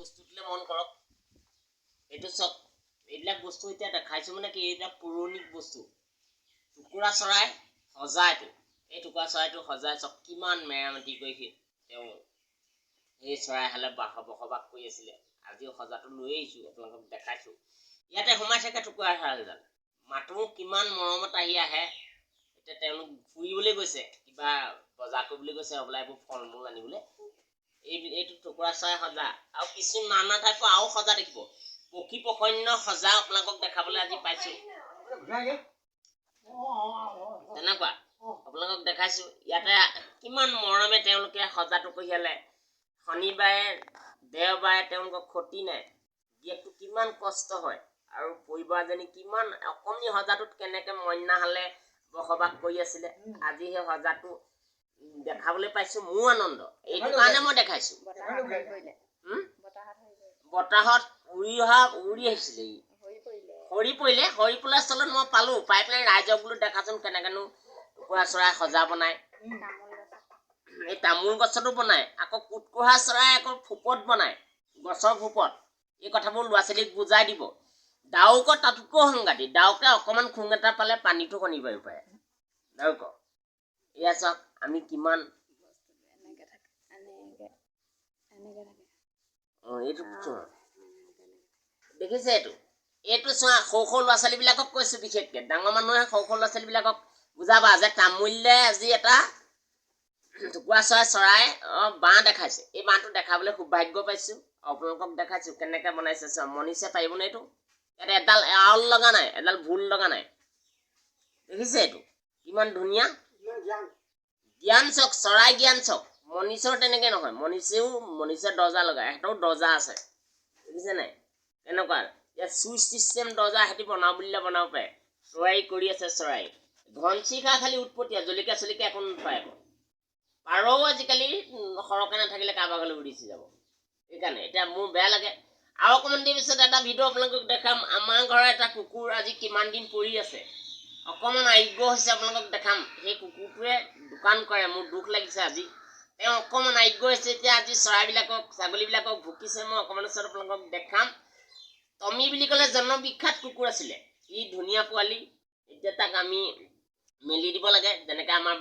বস্তুটোলে মন কৰক এইটো সব এইবিলাক বস্তু এতিয়া দেখাইছো মানে কি এটা পুৰণিক বস্তু টুকুৰা চৰাই সজাইটো এই টুকুৰা চৰাইটো সজাই সব কিমান মেৰামতি কৰি তেওঁ এই চৰাই হালে বসবাস কৰি আছিল আজিও সজাটো লৈ আহিছো আপোনালোকক দেখাইছো ইয়াতে সোমাই থাকে টুকুৰা হালডাল মাতো কিমান মৰমত আহি আহে এতিয়া তেওঁলোক ফুৰিবলৈ গৈছে কিবা বজাৰ কৰিবলৈ গৈছে হবলা এইবোৰ ফল মূল আনিবলৈ এইটো টুকুৰা চৰাই সজা আৰু কিছু নানা টাইপৰ আৰু সজা দেখিব পক্ষী পখন্য সজা আপোনালোকক দেখাবলৈ আজি পাইছো তেনেকুৱা আপোনালোকক দেখাইছো ইয়াতে কিমান মৰমে তেওঁলোকে সজাটো কঢ়িয়ালে শনিবাৰে দেওবাৰে তেওঁলোকক ক্ষতি নাই দিয়কটো কিমান কষ্ট হয় আৰু পৰিবাৰজনী কিমান অকমনি সজাটোত কেনেকে মইনা হালে বসবাস কৰি আছিল আজি সেই সজাটো দেখাবলৈ পাইছো মোৰ আনন্দ এইটো কাৰণে মই দেখাইছো বতাহত উৰি আহিছিলে হৰি পৰিলে স্থলত মই পালো পাই পেলাই ৰাইজক বোলো দেখাচোন কেনেকেনো টুকুৰা চৰাই সজা বনাই এই তামোল গছতো বনাই আকৌ কুটকুৰা চৰাই আকৌ ফুপত বনাই গছৰ ফুপত এই কথাবোৰ ল'ৰা ছোৱালীক বুজাই দিব ডাউকৰ তাতোকৈ সংঘাতি ডাউকে অকমান খুং এটা পালে পানীটো কণিব পাৰে ডাউক এয়া চাওক আমি কিমান এইটো দেখিছে এইটো চোৱা সৰু ল'ৰা ছোৱালীবিলাকক কৈছো বিশেষকে ডাঙৰ মানুহে সৰু ল'ৰা ছোৱালীবিলাকক বুজাবা যে তামোলে আজি এটা টুকুৰা চৰাই বাঁহ দেখাইছে এই বাঁহটো দেখাবলৈ খুব ভাগ্য পাইছো আপোনালোকক দেখাইছো কেনেকে বনাইছে চোৱা মনিছে পাৰিবনে এইটো ইয়াতে এডাল আউল লগা নাই এডাল ভুল লগা নাই দেখিছে এইটো কিমান ধুনীয়া জ্ঞান চক চৰাই জ্ঞান চক মনিছৰ তেনেকে নহয় মনিছে দৰ্জা লগাই সিহঁতৰ দৰ্জা আছে দেখিছে নাই এনেকুৱা ইয়াত চুইচ চিষ্টেম দৰ্জা সিহঁতি বনাও বুলিলে বনাব পাৰে তৈয়াৰী কৰি আছে চৰাই ঘনচিকা খালি উৎপতীয়া জলকীয়া চলিকীয়া একো নাপায় আকৌ পাৰও আজিকালি সৰহকে নাথাকিলে কাৰোবাৰ ঘৰলৈ উৰিছি যাব সেইকাৰণে এতিয়া মোৰ বেয়া লাগে আৰু অকণমান দিন পিছত এটা ভিডিঅ' আপোনালোকক দেখাম আমাৰ ঘৰৰ এটা কুকুৰ আজি কিমান দিন পৰি আছে অকণমান আৰোগ্য হৈছে আপোনালোকক দেখাম সেই কুকুৰটোৱে দোকান কৰে মোৰ দুখ লাগিছে আজি তেওঁ অকণমান আৰোগ্য হৈছে এতিয়া আজি চৰাইবিলাকক ছাগলীবিলাকক ভুকিছে মই অকণমান পিছত আপোনালোকক দেখাম টমি বুলি ক'লে জনবিখ্যাত কুকুৰ আছিলে ই ধুনীয়া পোৱালি এতিয়া তাক আমি মেলি দিব লাগে যেনেকৈ আমাৰ